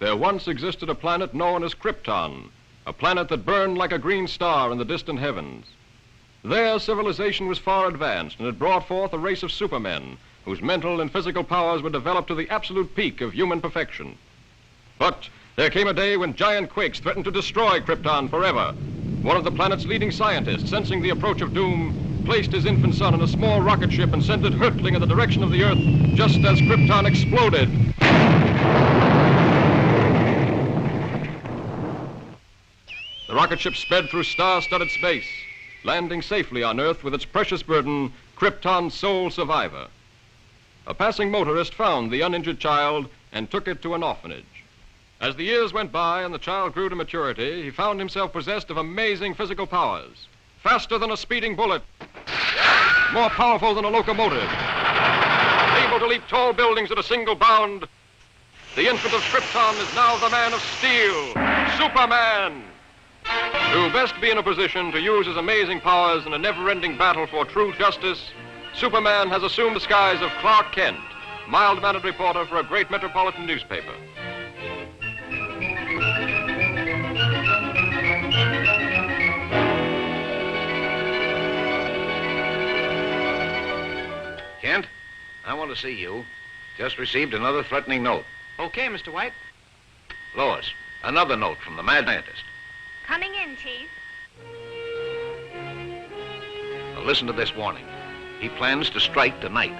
There once existed a planet known as Krypton, a planet that burned like a green star in the distant heavens. There, civilization was far advanced and had brought forth a race of supermen whose mental and physical powers were developed to the absolute peak of human perfection. But there came a day when giant quakes threatened to destroy Krypton forever. One of the planet's leading scientists, sensing the approach of doom, placed his infant son in a small rocket ship and sent it hurtling in the direction of the Earth just as Krypton exploded. The rocket ship sped through star-studded space, landing safely on Earth with its precious burden, Krypton's sole survivor. A passing motorist found the uninjured child and took it to an orphanage. As the years went by and the child grew to maturity, he found himself possessed of amazing physical powers. Faster than a speeding bullet, more powerful than a locomotive, able to leap tall buildings at a single bound. The infant of Krypton is now the man of steel, Superman. To best be in a position to use his amazing powers in a never-ending battle for true justice, Superman has assumed the skies of Clark Kent, mild-mannered reporter for a great metropolitan newspaper. Kent, I want to see you. Just received another threatening note. Okay, Mr. White. Lois, another note from the mad scientist. Coming in, Chief. Now listen to this warning. He plans to strike tonight.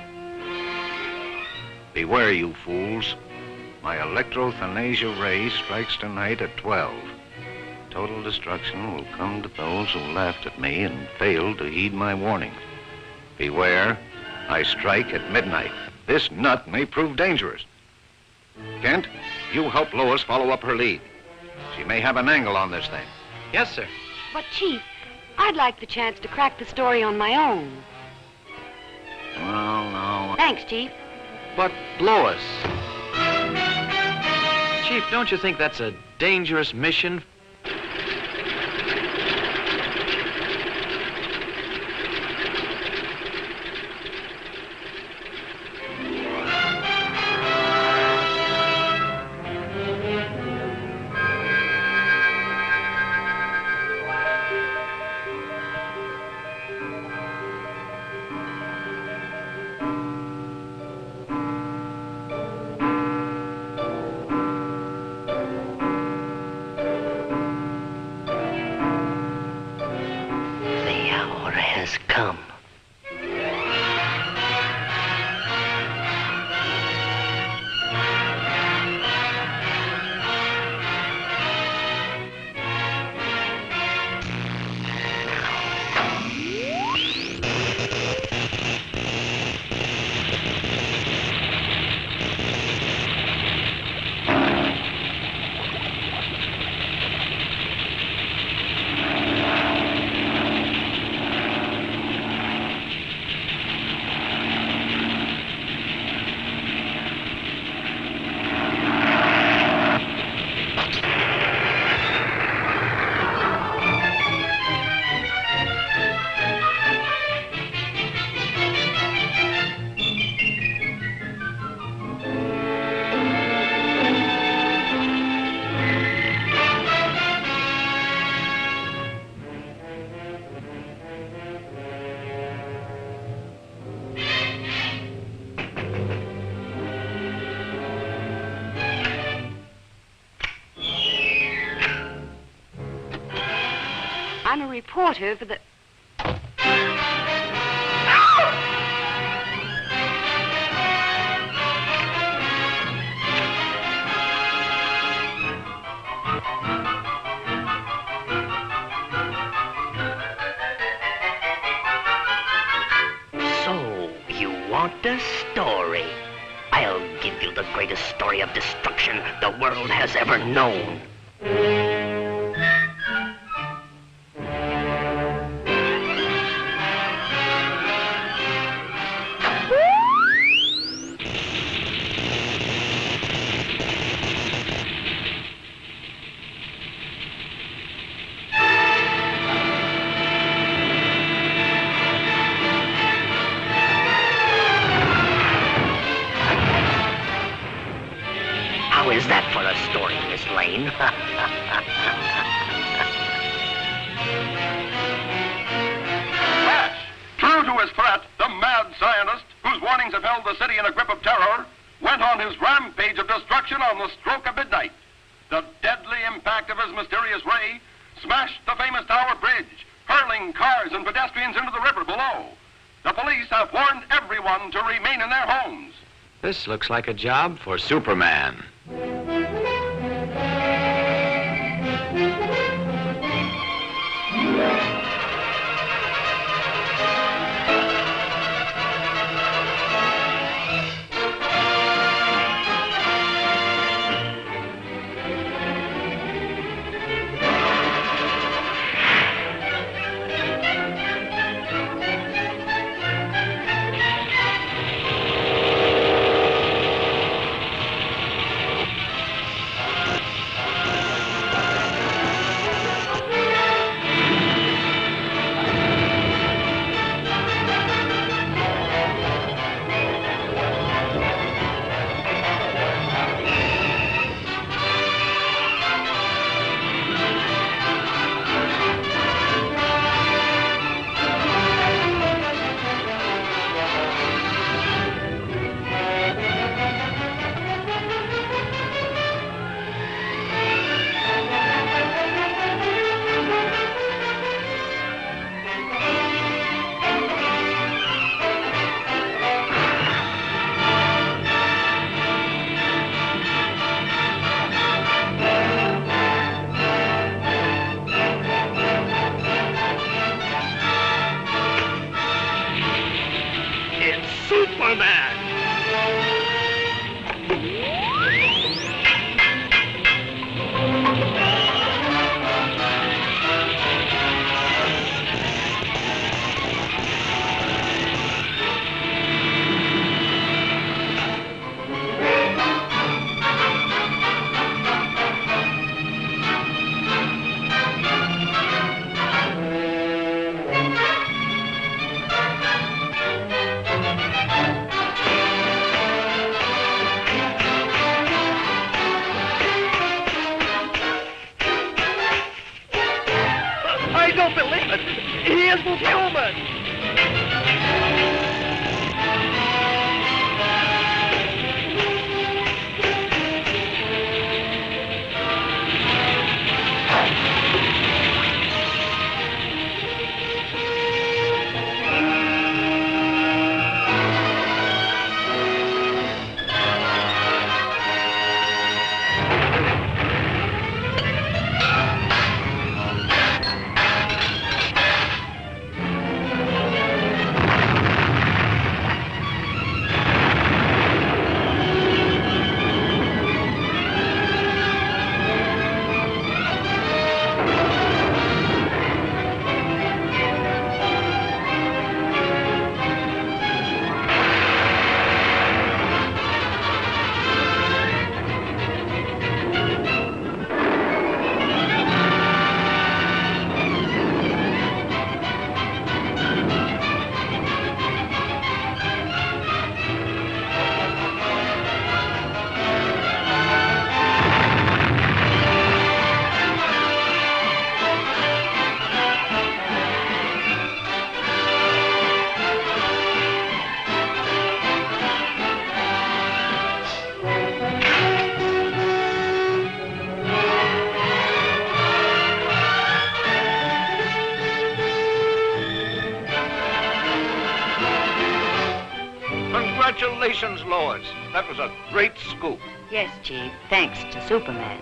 Beware, you fools. My electrothanasia ray strikes tonight at 12. Total destruction will come to those who laughed at me and failed to heed my warnings. Beware, I strike at midnight. This nut may prove dangerous. Kent, you help Lois follow up her lead. She may have an angle on this thing. Yes, sir. But, Chief, I'd like the chance to crack the story on my own. Well, no. Thanks, Chief. But, Lois. Chief, don't you think that's a dangerous mission? Come. I'm a reporter for the... So, you want a story? I'll give you the greatest story of destruction the world has ever known. How is that for a story, Miss Lane? Flash, true to his threat, the mad scientist, whose warnings have held the city in a grip of terror, went on his rampage of destruction on the stroke of midnight. The deadly impact of his mysterious ray smashed the famous Tower Bridge, hurling cars and pedestrians into the river below. The police have warned everyone to remain in their homes. This looks like a job for Superman. Superman! I don't believe it! He isn't human! Congratulations, Lois. That was a great scoop. Yes, Chief. Thanks to Superman.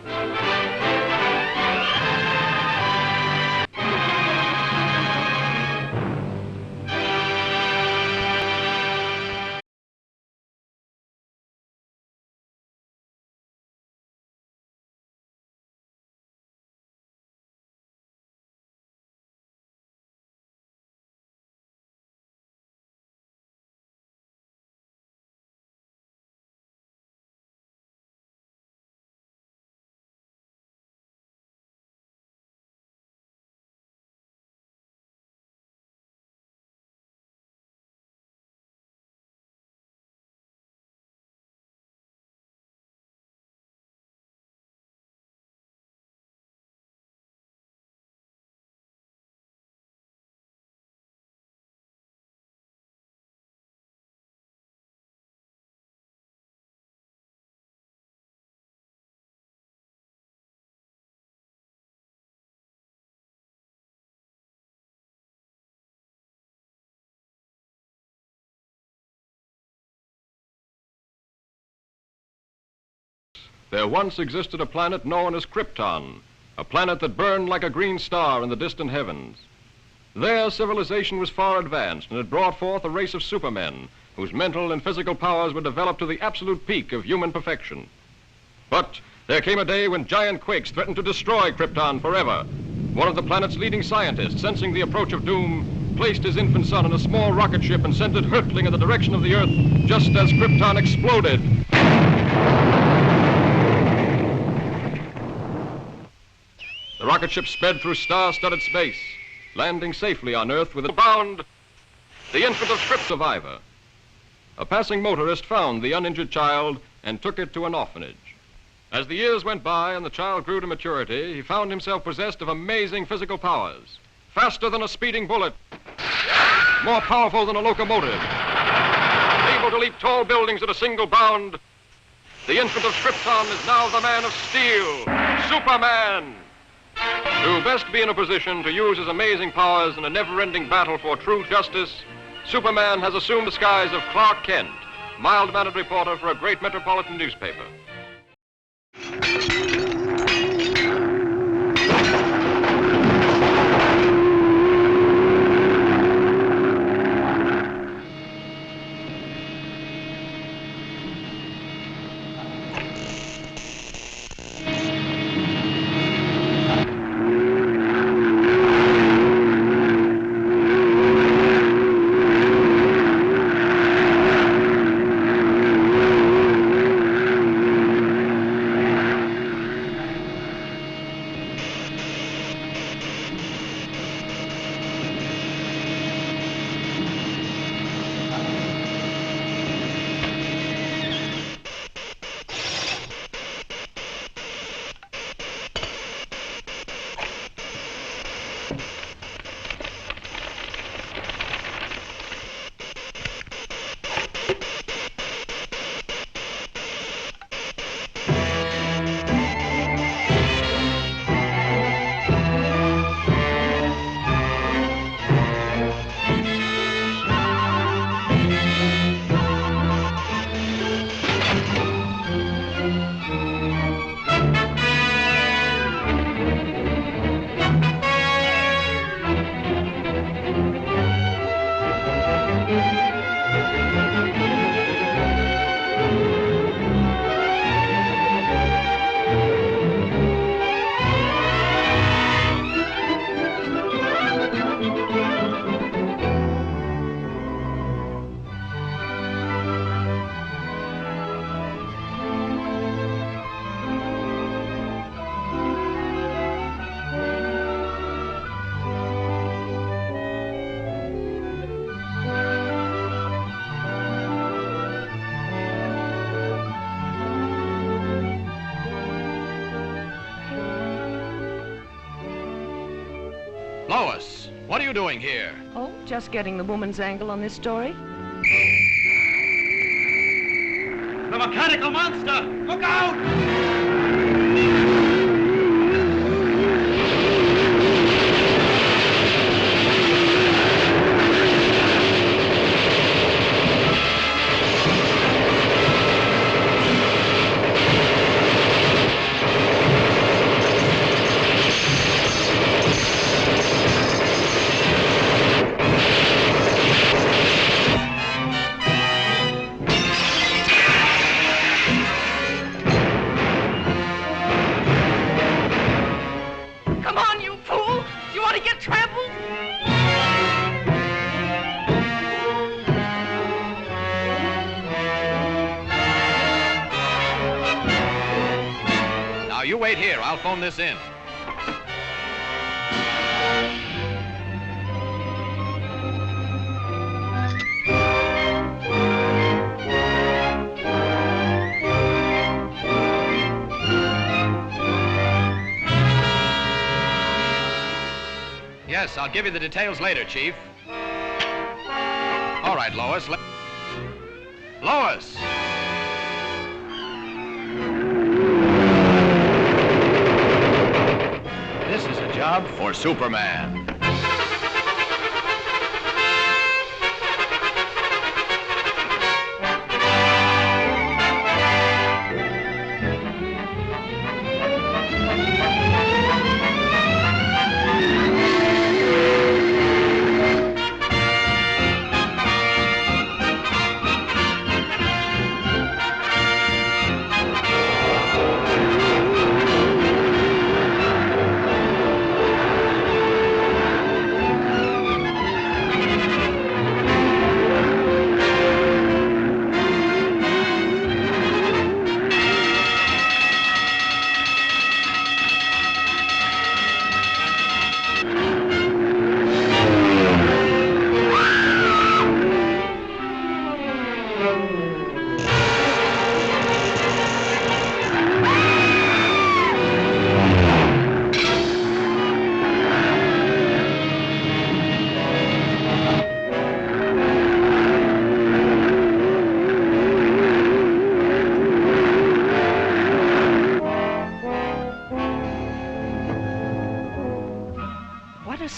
There once existed a planet known as Krypton, a planet that burned like a green star in the distant heavens. There, civilization was far advanced and had brought forth a race of supermen whose mental and physical powers were developed to the absolute peak of human perfection. But there came a day when giant quakes threatened to destroy Krypton forever. One of the planet's leading scientists, sensing the approach of doom, placed his infant son in a small rocket ship and sent it hurtling in the direction of the Earth just as Krypton exploded. The rocket ship sped through star-studded space, landing safely on Earth with a bound, the infant of Krypton survivor. A passing motorist found the uninjured child and took it to an orphanage. As the years went by and the child grew to maturity, he found himself possessed of amazing physical powers. Faster than a speeding bullet, more powerful than a locomotive, able to leap tall buildings at a single bound. The infant of Krypton is now the man of steel, Superman. To best be in a position to use his amazing powers in a never-ending battle for true justice, Superman has assumed the skies of Clark Kent, mild-mannered reporter for a great metropolitan newspaper. Lois, what are you doing here? Oh, just getting the woman's angle on this story. The mechanical monster! Look out! You wait here. I'll phone this in. Yes, I'll give you the details later, Chief. All right, Lois. Lois! This is a job for Superman.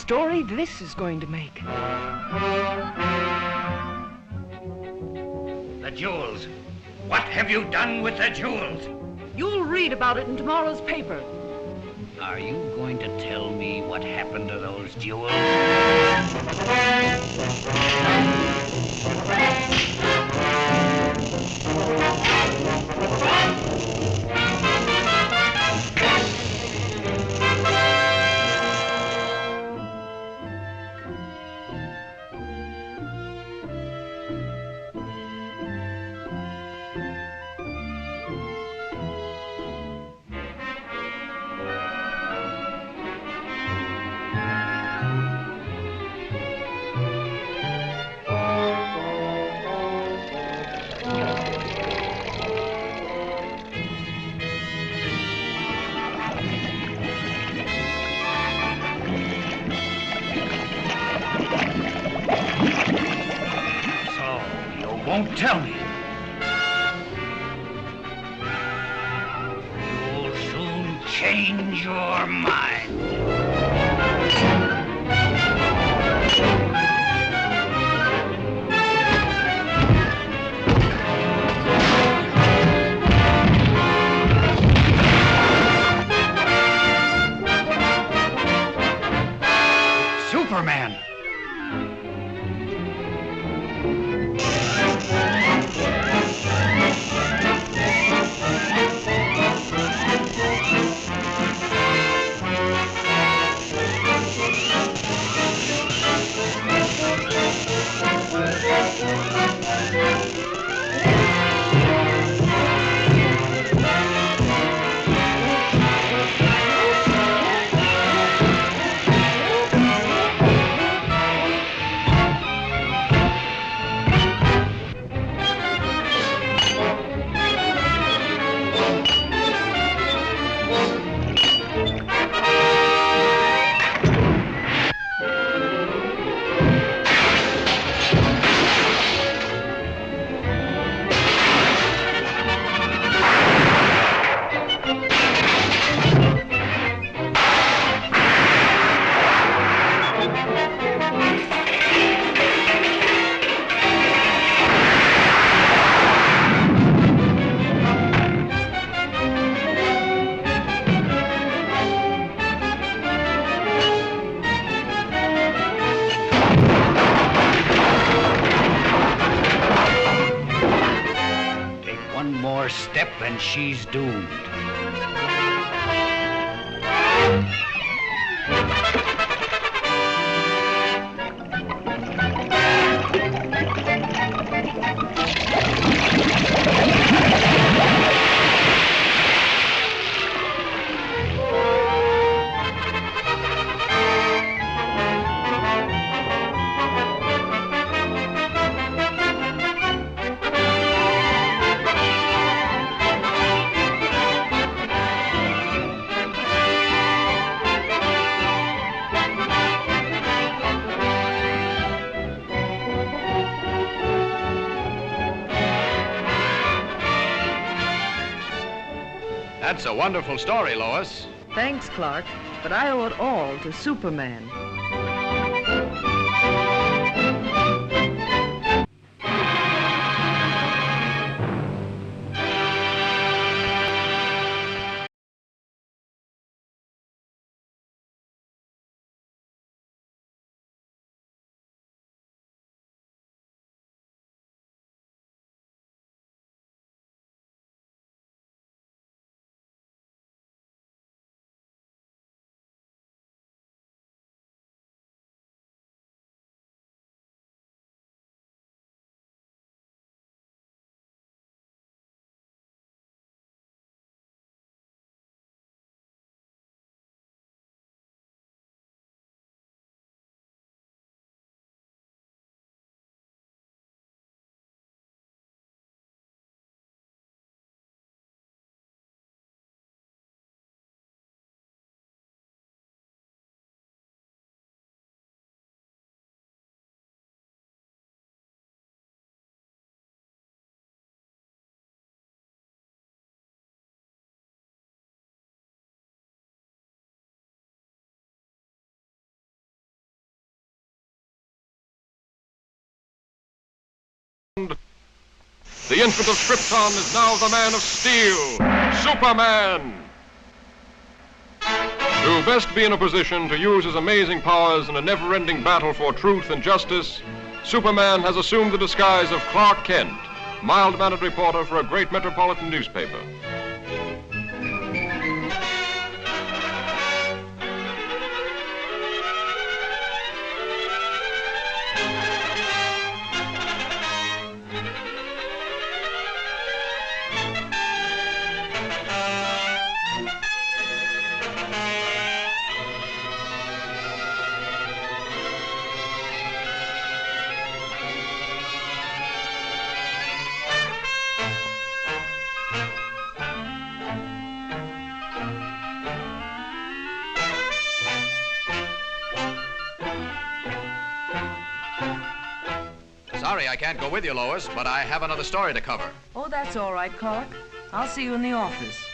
story this is going to make. The jewels. What have you done with the jewels? You'll read about it in tomorrow's paper. Are you going to tell me what happened to those jewels? Won't tell me. You'll soon change your mind. Superman! One more step and she's doomed. That's a wonderful story, Lois. Thanks, Clark, but I owe it all to Superman. The infant of Krypton is now the man of steel, Superman! To best be in a position to use his amazing powers in a never-ending battle for truth and justice, Superman has assumed the disguise of Clark Kent, mild-mannered reporter for a great metropolitan newspaper. Sorry I can't go with you, Lois, but I have another story to cover. Oh, that's all right, Clark. I'll see you in the office.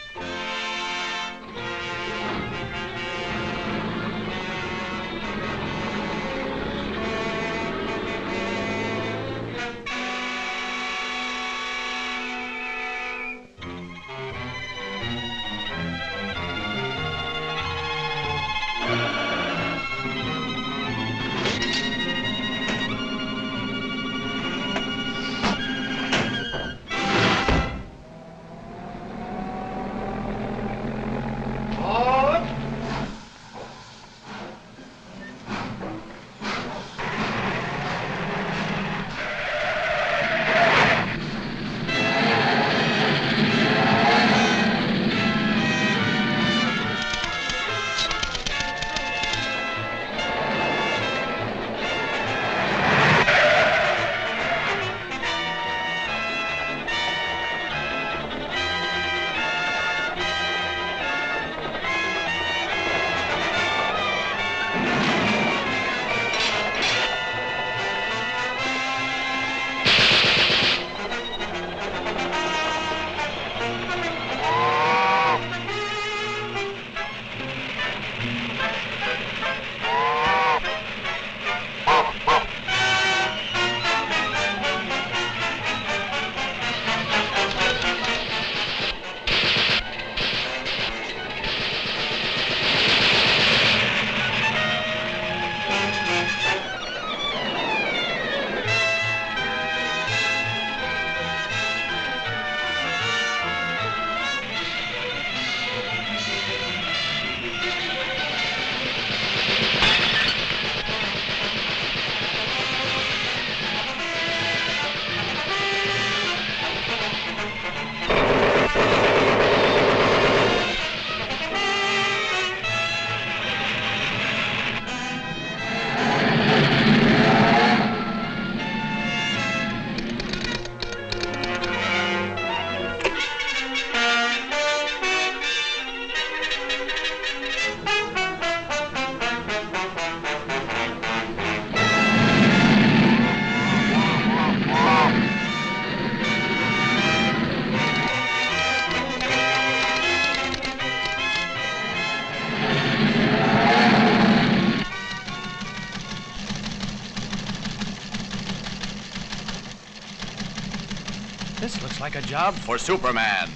This looks like a job for Superman.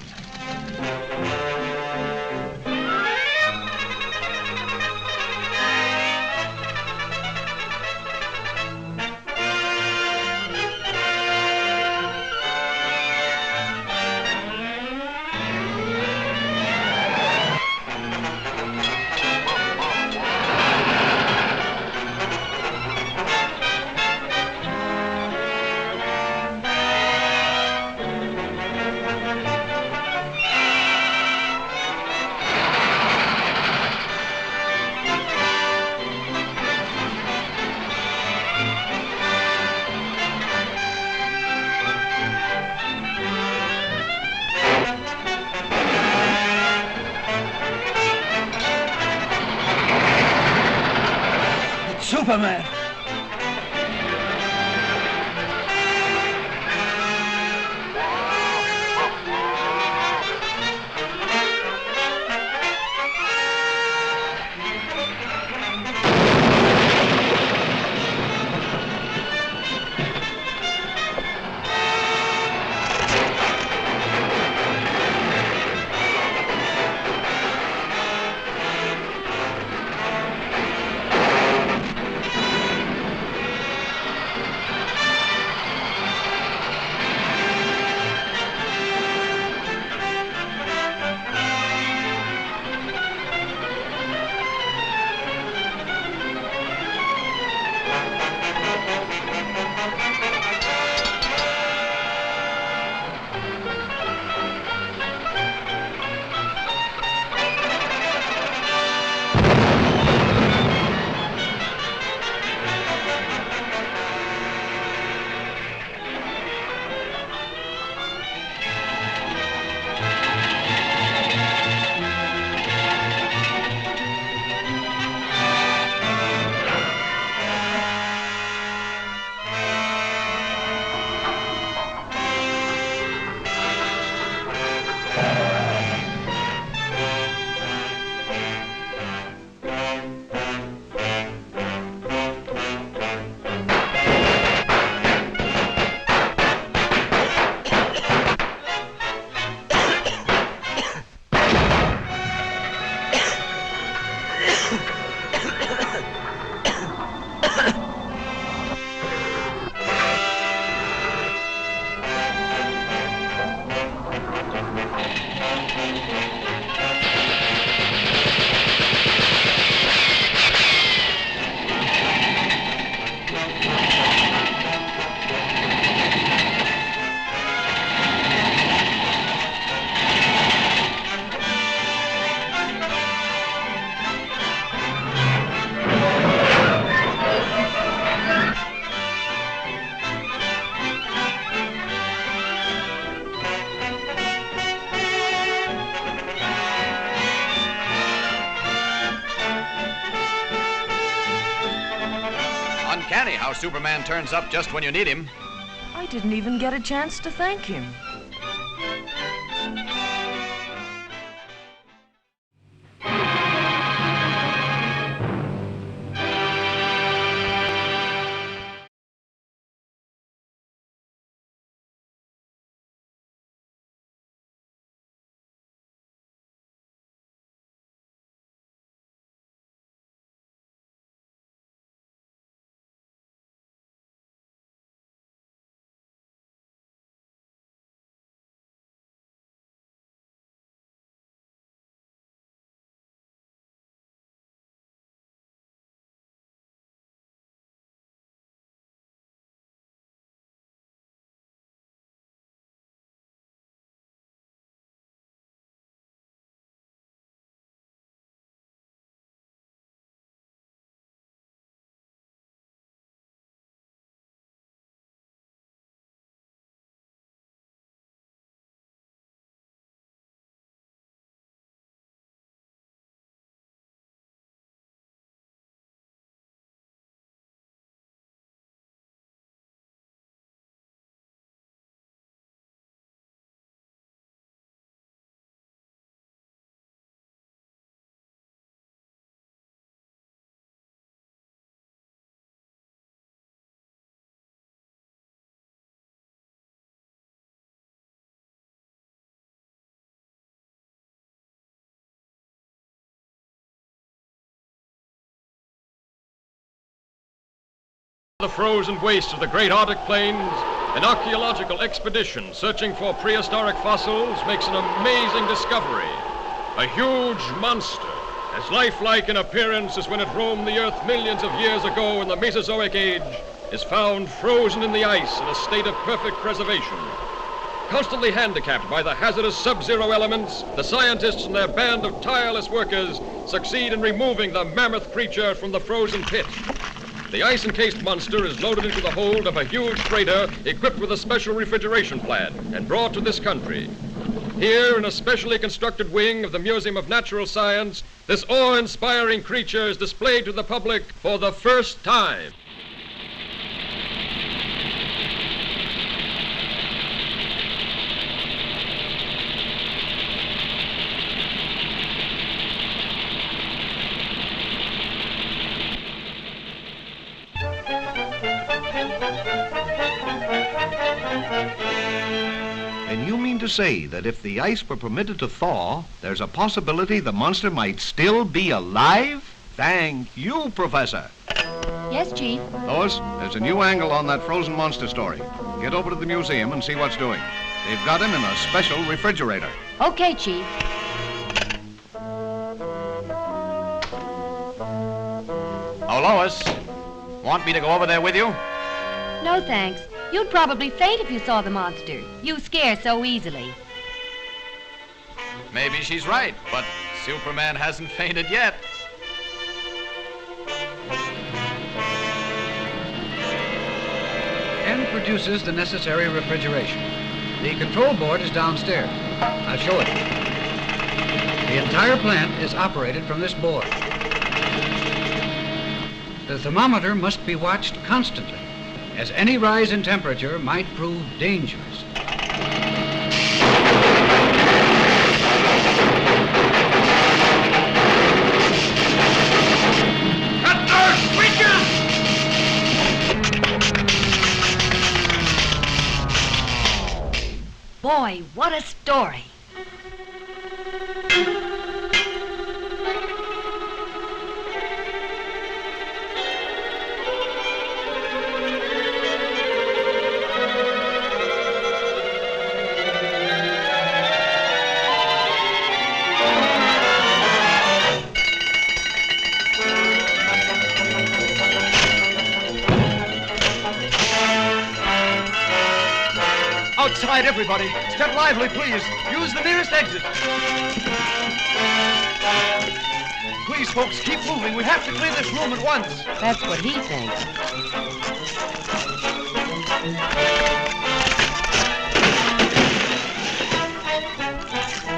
Superman! funny how Superman turns up just when you need him. I didn't even get a chance to thank him. The frozen wastes of the great Arctic plains, an archaeological expedition searching for prehistoric fossils makes an amazing discovery. A huge monster, as lifelike in appearance as when it roamed the earth millions of years ago in the Mesozoic age, is found frozen in the ice in a state of perfect preservation. Constantly handicapped by the hazardous sub-zero elements, the scientists and their band of tireless workers succeed in removing the mammoth creature from the frozen pit. The ice-encased monster is loaded into the hold of a huge freighter equipped with a special refrigeration plant and brought to this country. Here, in a specially constructed wing of the Museum of Natural Science, this awe-inspiring creature is displayed to the public for the first time. And you mean to say that if the ice were permitted to thaw, there's a possibility the monster might still be alive? Thank you, Professor. Yes, Chief. Lois, there's a new angle on that frozen monster story. Get over to the museum and see what's doing. They've got him in a special refrigerator. Okay, Chief. Oh, Lois, want me to go over there with you? No, thanks. You'd probably faint if you saw the monster. You scare so easily. Maybe she's right, but Superman hasn't fainted yet. And produces the necessary refrigeration. The control board is downstairs. I'll show it to you. The entire plant is operated from this board. The thermometer must be watched constantly, as any rise in temperature might prove dangerous. Cut those switches! Boy, what a story. Outside, everybody. Step lively, please. Use the nearest exit. Please, folks, keep moving. We have to clear this room at once. That's what he thinks.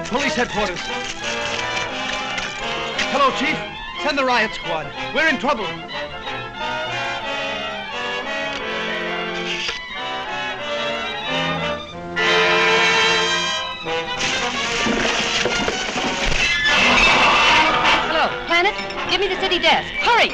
Police headquarters. Hello, Chief. Send the riot squad. We're in trouble. Give me the city desk. Hurry!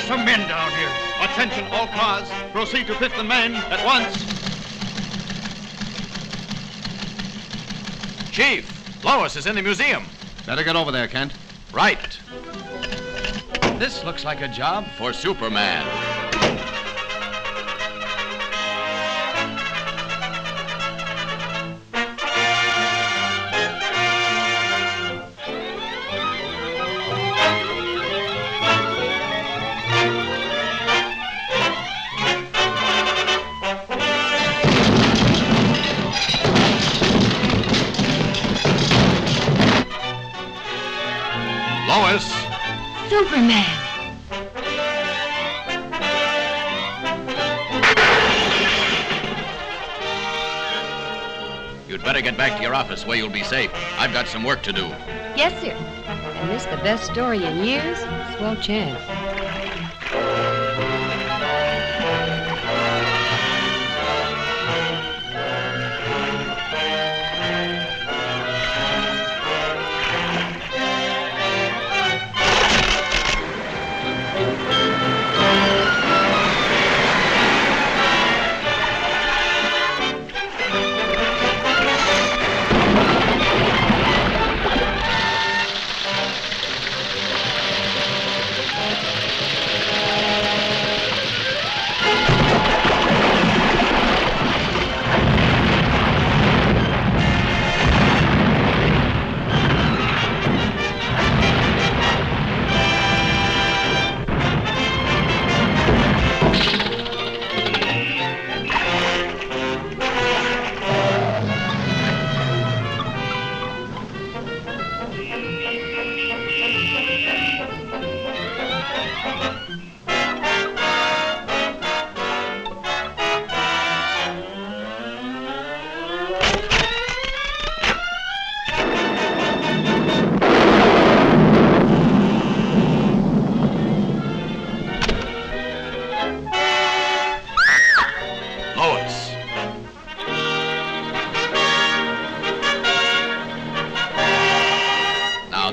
Some men down here. Attention, all cars. Proceed to Fifth and Main at once. Chief, Lois is in the museum. Better get over there, Kent. Right. This looks like a job for Superman. Lois! Superman! You'd better get back to your office where you'll be safe. I've got some work to do. Yes, sir. And this the best story in years? Swell chance.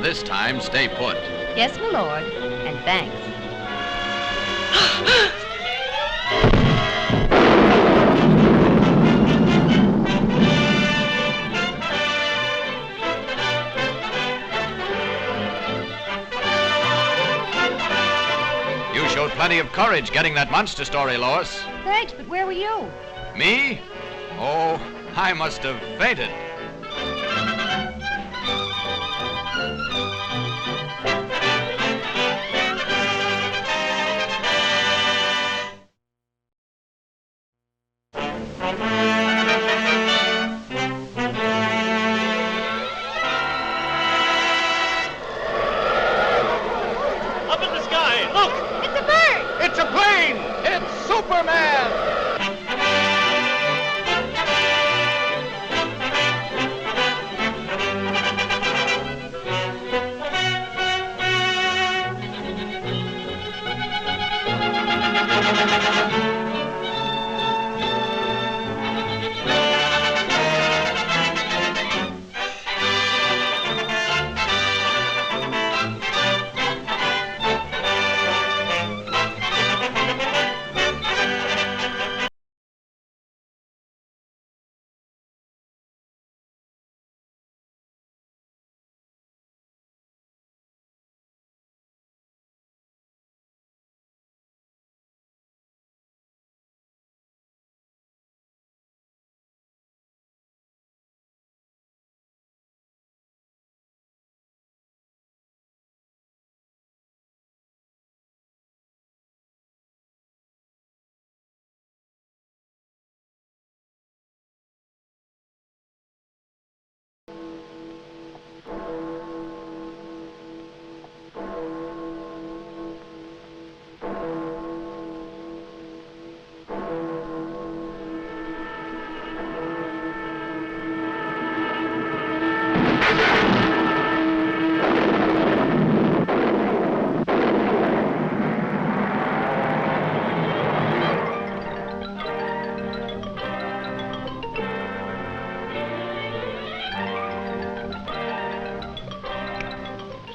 This time, stay put. Yes, my lord, and thanks. You showed plenty of courage getting that monster story, Lois. Thanks, but where were you? Me? Oh, I must have fainted.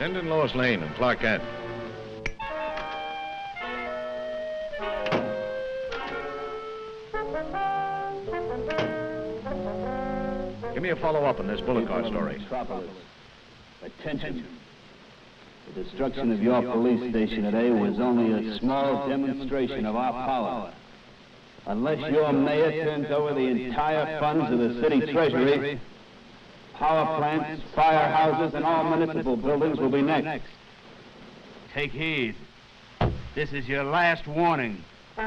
Send in Lois Lane and Clark Kent. Give me a follow-up on this bullet car story. Attention. The destruction of your police station today was only a small demonstration of our power. Unless your mayor turns over the entire funds of the city treasury, power plants, firehouses, and all municipal buildings will be next. Take heed. This is your last warning. What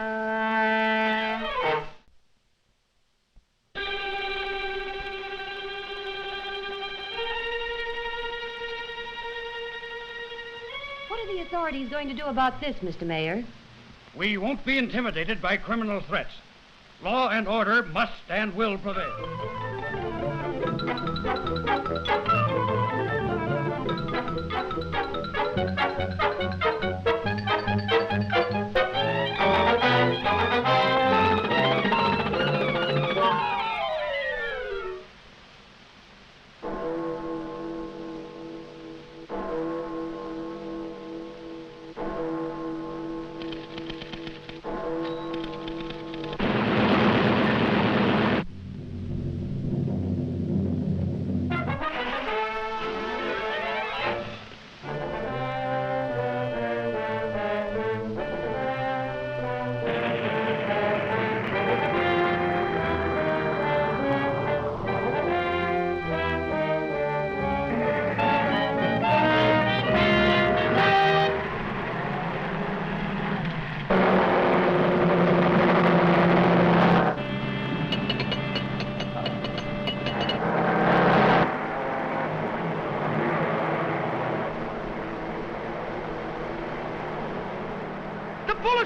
are the authorities going to do about this, Mr. Mayor? We won't be intimidated by criminal threats. Law and order must and will prevail.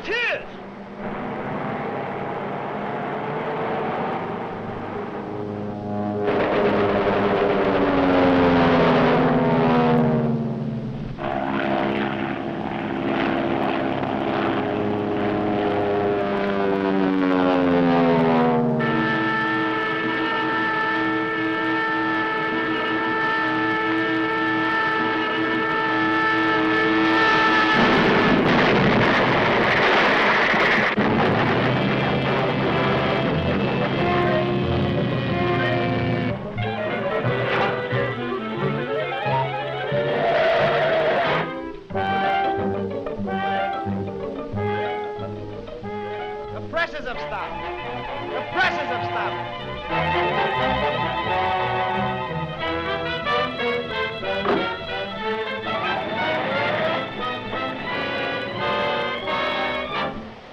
Volunteers!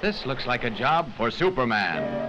This looks like a job for Superman.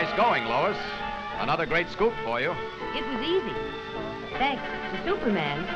Nice going, Lois. Another great scoop for you. It was easy. Thanks to Superman.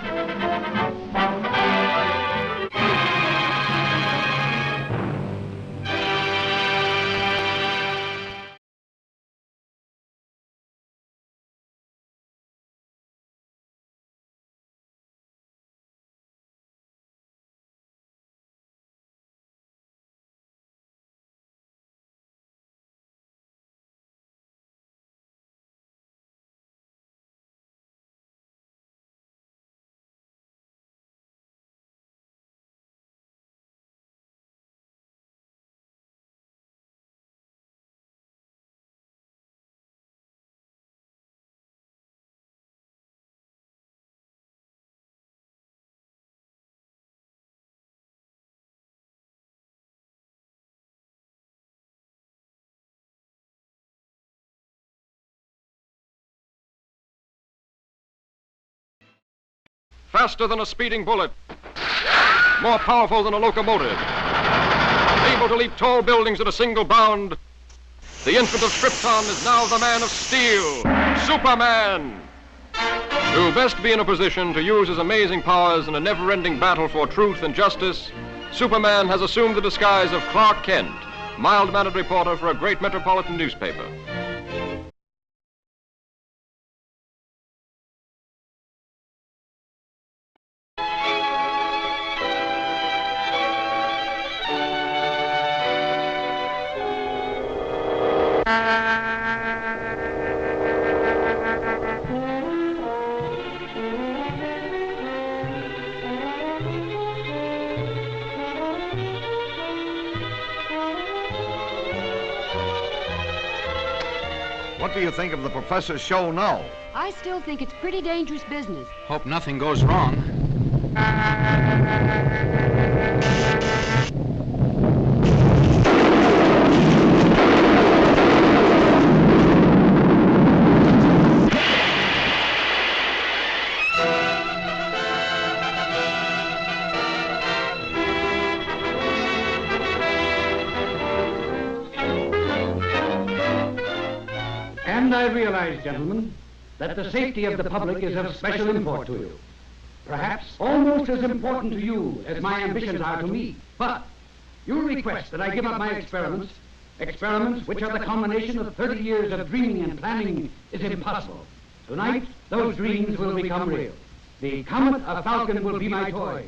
Faster than a speeding bullet, more powerful than a locomotive, able to leap tall buildings at a single bound, the infant of Krypton is now the man of steel, Superman. To best be in a position to use his amazing powers in a never-ending battle for truth and justice, Superman has assumed the disguise of Clark Kent, mild-mannered reporter for a great metropolitan newspaper. What do you think of the professor's show now? I still think it's pretty dangerous business. Hope nothing goes wrong. And I realize, gentlemen, that the safety of the public is of special import to you. Perhaps almost as important to you as my ambitions are to me. But you request that I give up my experiments which are the culmination of 30 years of dreaming and planning, is impossible. Tonight, those dreams will become real. The comet of Falcon will be my toy.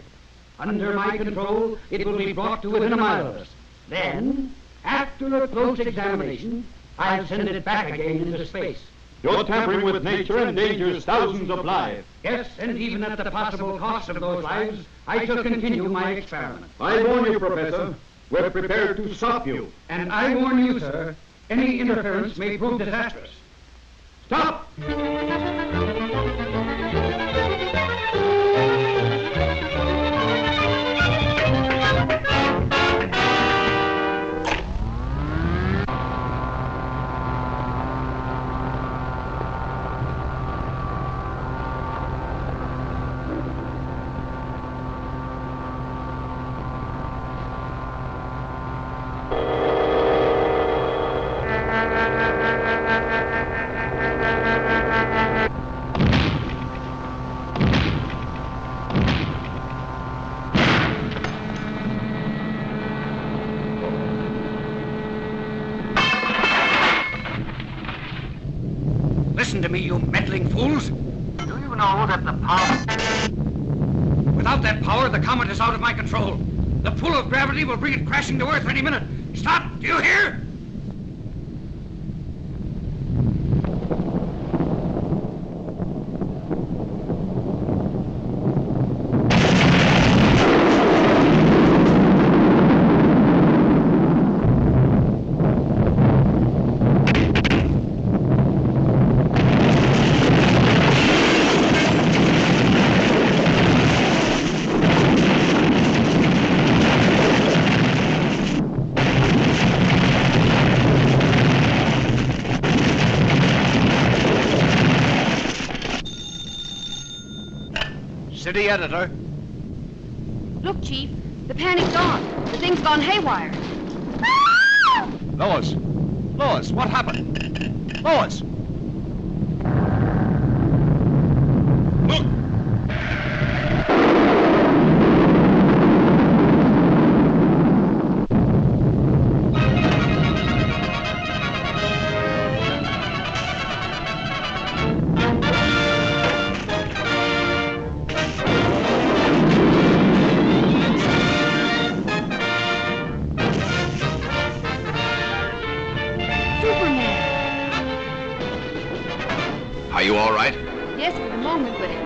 Under my control, it will be brought to within a mile of us. Then, after a close examination, I'll send it back again into space. You're tampering with nature and endangers thousands of lives. Yes, and even at the possible cost of those lives, I shall continue my experiment. I warn you, Professor, we're prepared to stop you. And I warn you, sir, any interference may prove disastrous. Stop! Listen to me, you meddling fools. Do you know that the power... Without that power, the comet is out of my control. The pull of gravity will bring it crashing to Earth any minute. Stop! Do you hear? City editor. Look, Chief, the panic's on. The thing's gone haywire. Lois, Lois, what happened? Lois! Look! Are you all right? Yes, for the moment, but it...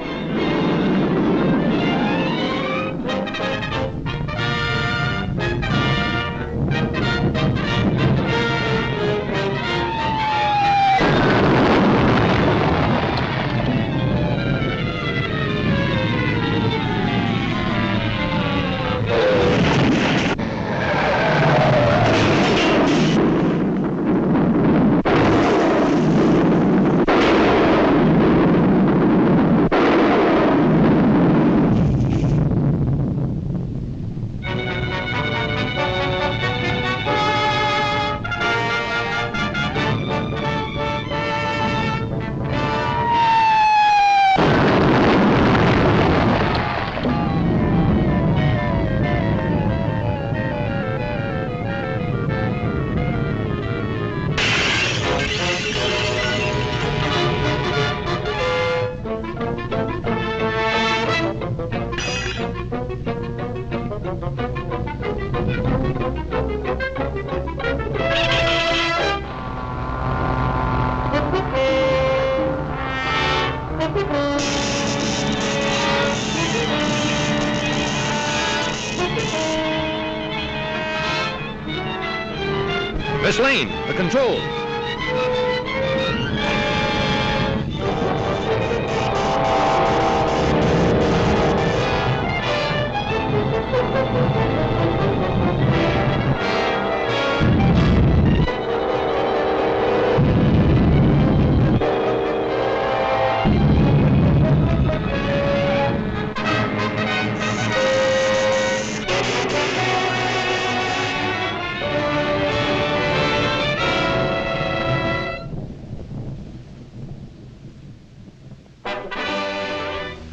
Miss Lane, the controls.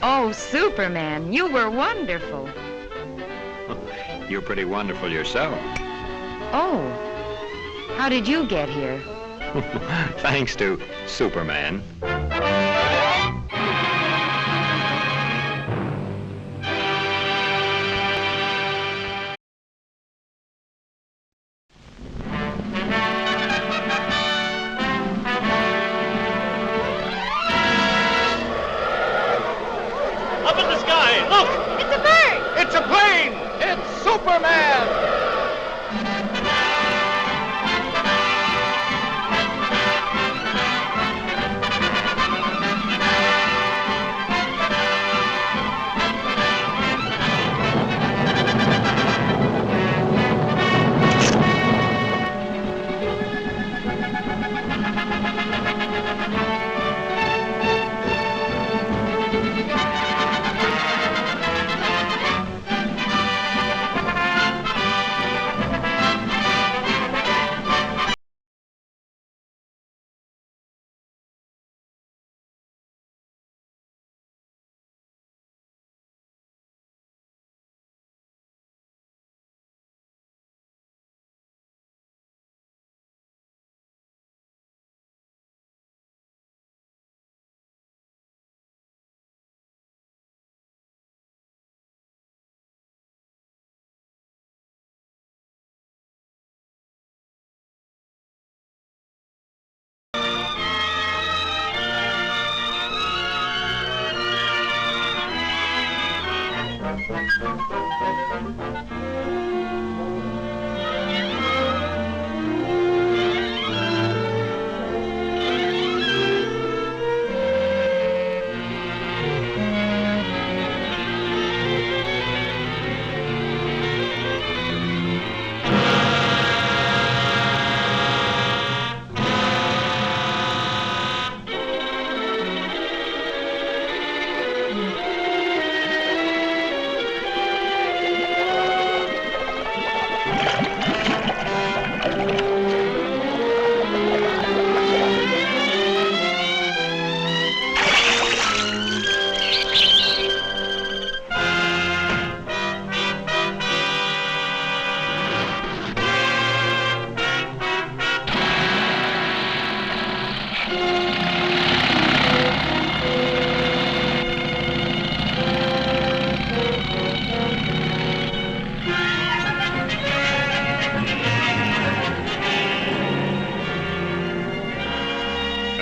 Oh, Superman, you were wonderful. You're pretty wonderful yourself. Oh, how did you get here? Thanks to Superman. Up in the sky, look! It's a bird! It's a plane! It's Superman!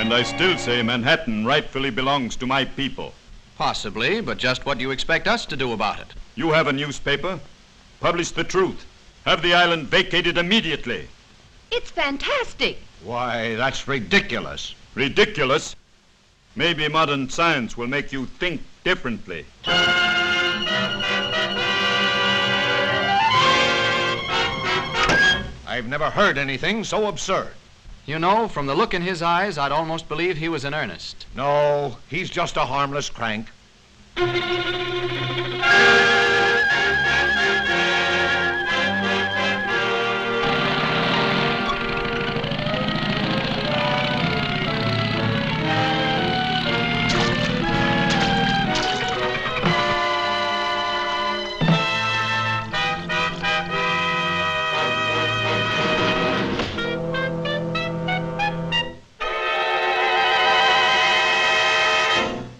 And I still say Manhattan rightfully belongs to my people. Possibly, but just what do you expect us to do about it? You have a newspaper. Publish the truth. Have the island vacated immediately. It's fantastic. Why, that's ridiculous. Ridiculous? Maybe modern science will make you think differently. I've never heard anything so absurd. You know, from the look in his eyes, I'd almost believe he was in earnest. No, he's just a harmless crank.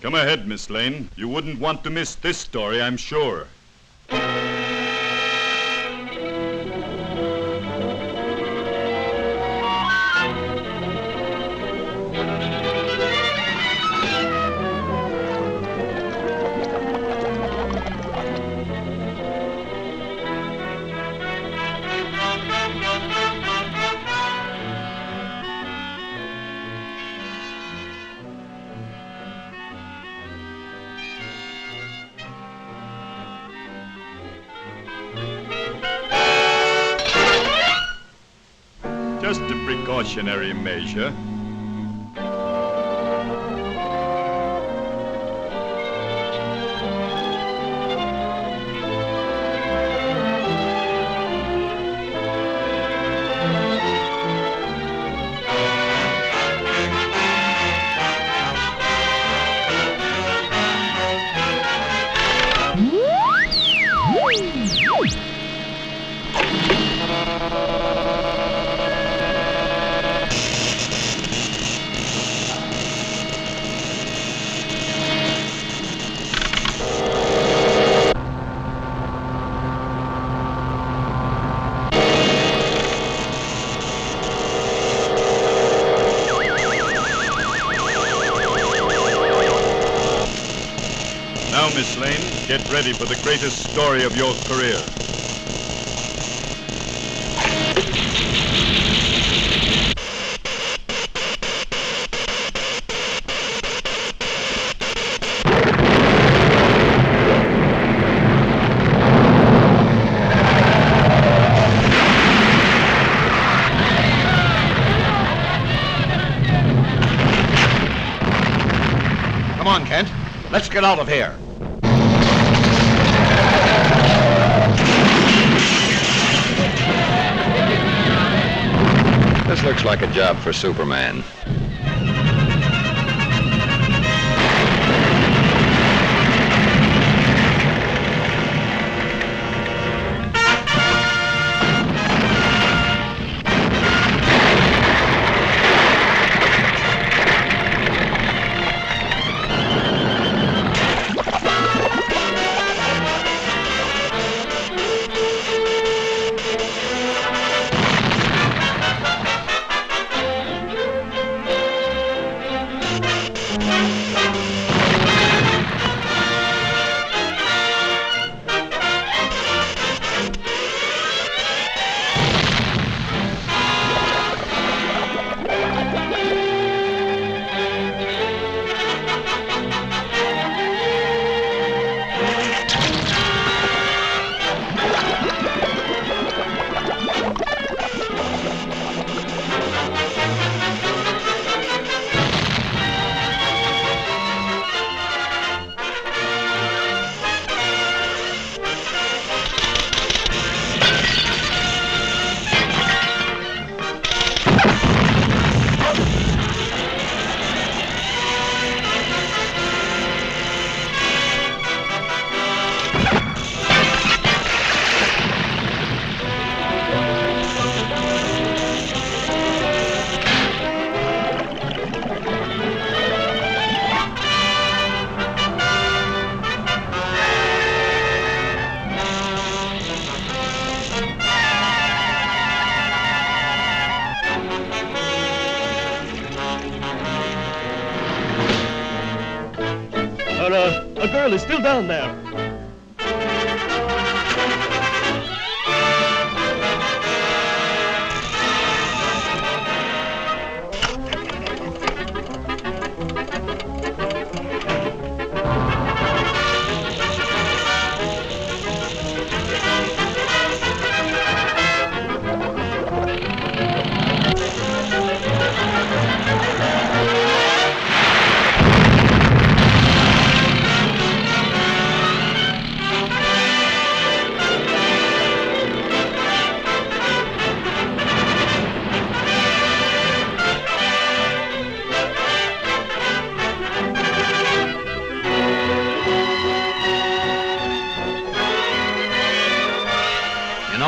Come ahead, Miss Lane. You wouldn't want to miss this story, I'm sure. Just a precautionary measure. Now, Miss Lane, get ready for the greatest story of your career. Come on, Kent. Let's get out of here. This looks like a job for Superman. a girl is still down there.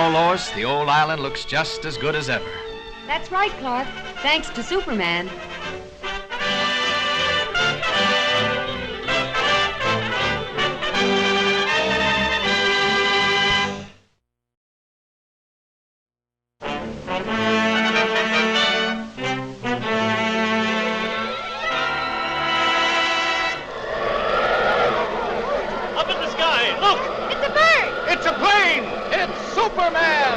Lois, the old island looks just as good as ever. That's right, Clark. Thanks to Superman. Up in the sky, look! It's a bird! It's a plane! It's Superman!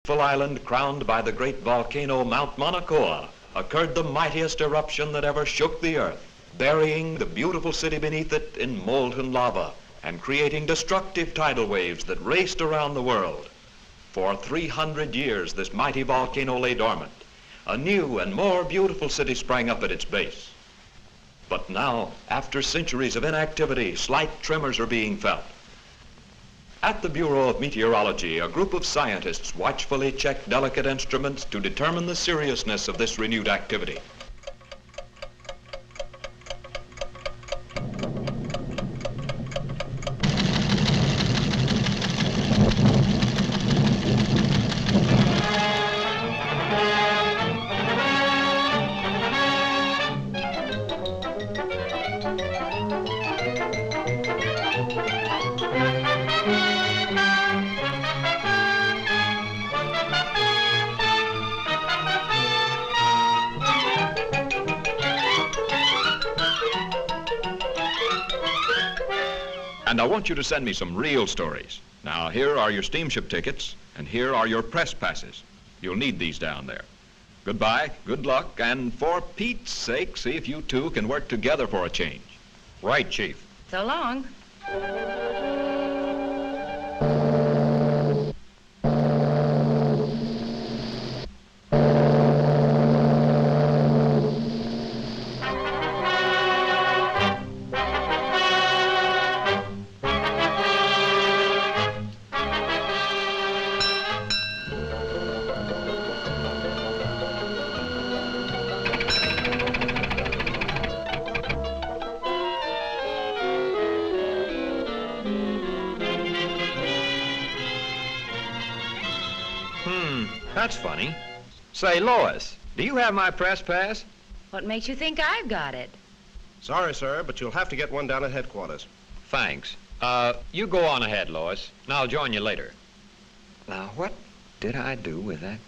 Island crowned by the great volcano Mount Mauna Kea occurred the mightiest eruption that ever shook the earth, burying the beautiful city beneath it in molten lava and creating destructive tidal waves that raced around the world. For 300 years, this mighty volcano lay dormant. A new and more beautiful city sprang up at its base. But now, after centuries of inactivity, slight tremors are being felt. At the Bureau of Meteorology, a group of scientists watchfully check delicate instruments to determine the seriousness of this renewed activity. And I want you to send me some real stories. Now, here are your steamship tickets, and here are your press passes. You'll need these down there. Goodbye, good luck, and for Pete's sake, see if you two can work together for a change. Right, Chief. So long. That's funny. Say, Lois, do you have my press pass? What makes you think I've got it? Sorry, sir, but you'll have to get one down at headquarters. Thanks. You go on ahead, Lois, and I'll join you later. Now, what did I do with that?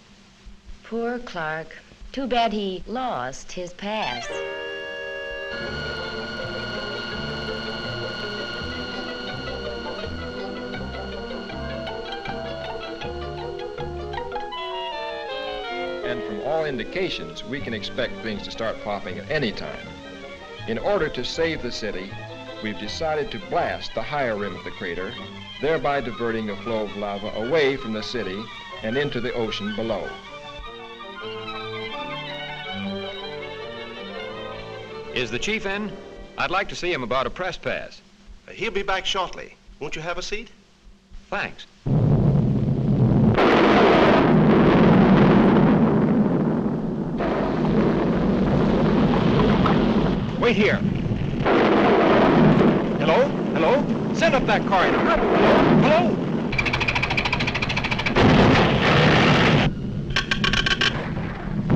Poor Clark. Too bad he lost his pass. and from all indications, we can expect things to start popping at any time. In order to save the city, we've decided to blast the higher rim of the crater, thereby diverting the flow of lava away from the city and into the ocean below. Is the chief in? I'd like to see him about a press pass. He'll be back shortly. Won't you have a seat? Thanks. Wait here. Hello? Hello? Send up that corridor. Hello?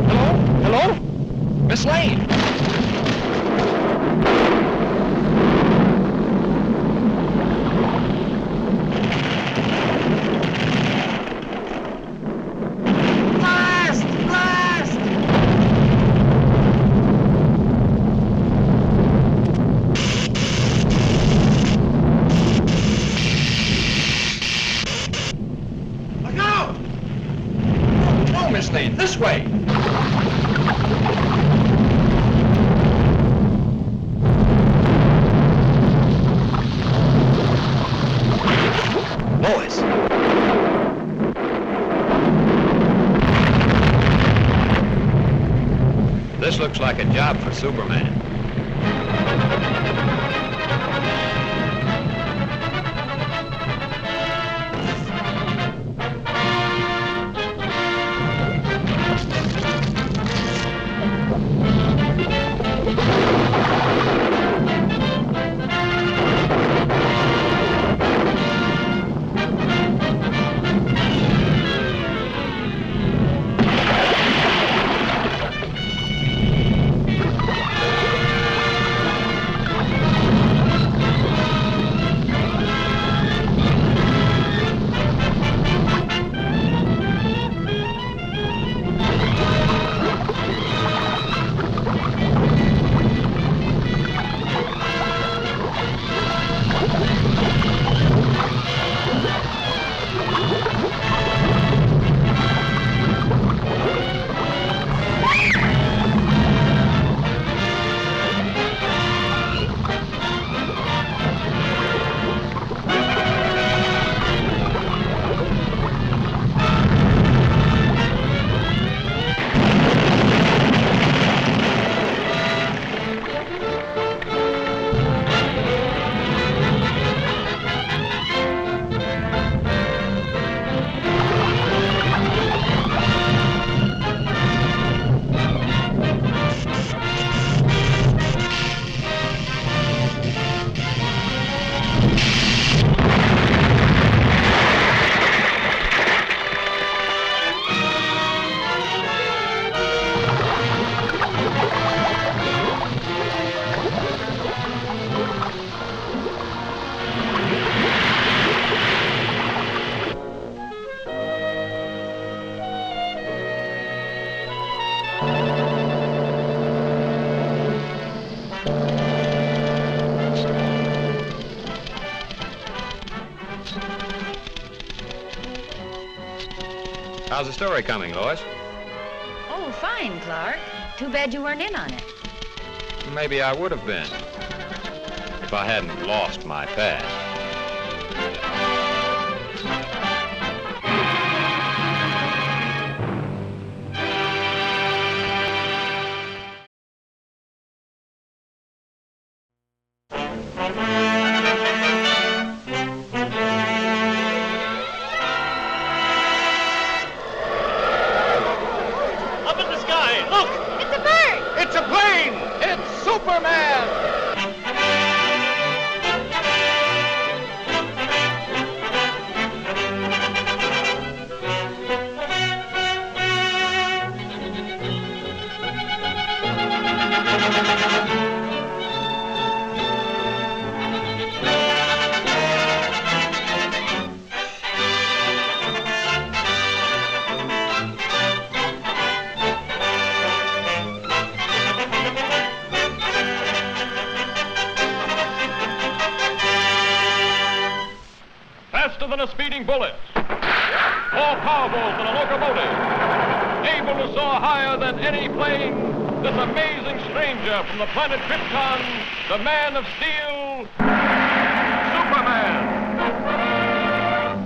Hello? Hello? Miss Lane! Blast! Blast! Look out! No, Miss Lane, this way! Lois! This looks like a job for Superman. How's the story coming, Lois? Oh, fine, Clark. Too bad you weren't in on it. Maybe I would have been if I hadn't lost my pad. Up in the sky, look! It's a bird! It's a plane! It's Superman! Faster than a speeding bullet. More powerful than a locomotive. able to soar higher than any plane, this amazing stranger from the planet Krypton, the Man of Steel, Superman.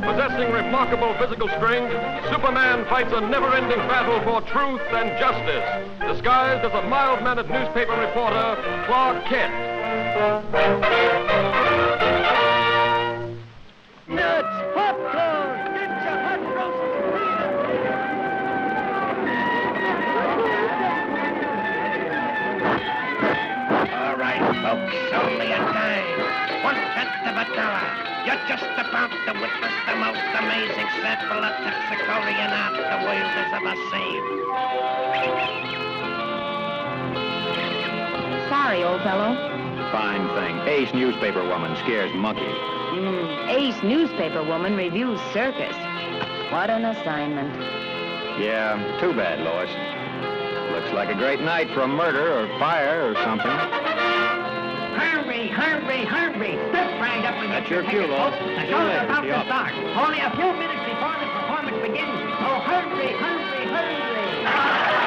Possessing remarkable physical strength, Superman fights a never-ending battle for truth and justice, disguised as a mild-mannered newspaper reporter, Clark Kent. Nuts, popcorn, get your hot roast All right, folks, only a dime. 1/10 of a dollar. You're just about to witness the most amazing sample of Texicorian art the world has ever seen. Sorry, old fellow. Fine thing. Ace newspaper woman scares monkey. Ace newspaper woman reviews circus. What an assignment. Yeah, too bad, Lois. Looks like a great night for a murder or fire or something. Hurry, hurry, hurry. Step right up and That's get your cue, tickets, Lois. folks. The See you show's later. about See to you. start. Only a few minutes before the performance begins. So hurry, hurry, hurry.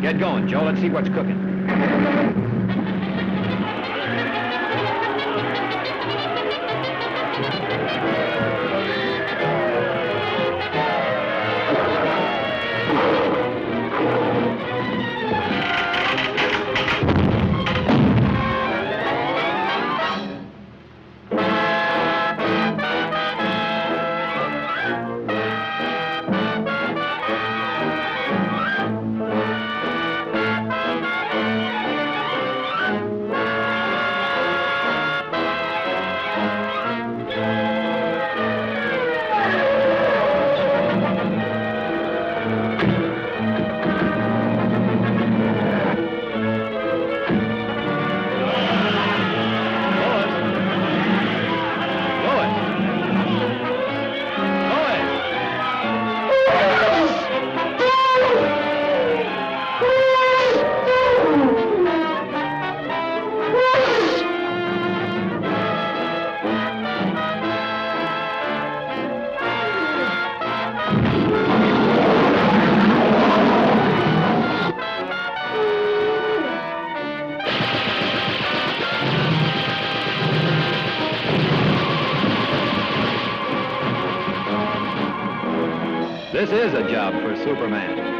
Get going, Joe. Let's see what's cooking. This is a job for Superman.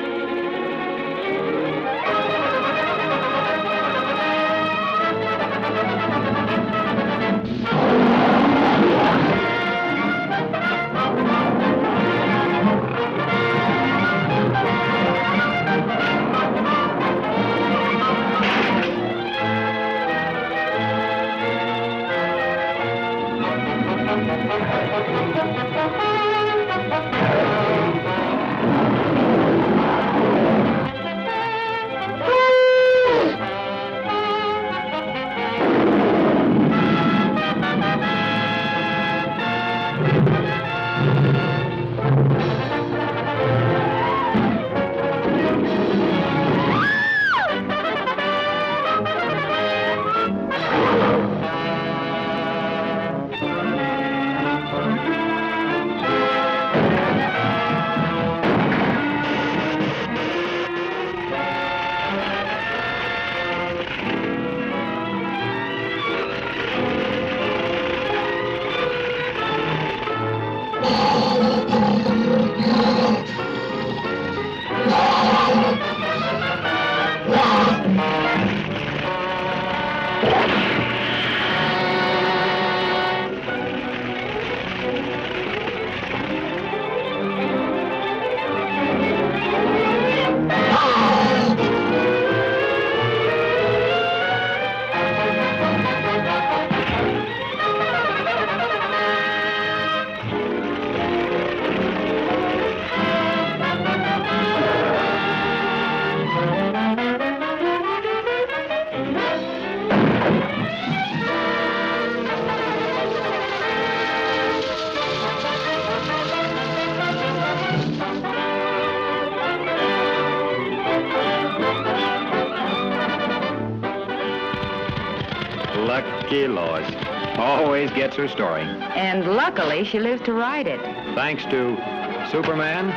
Lucky Lois. Always gets her story. And luckily, she lives to write it. Thanks to Superman,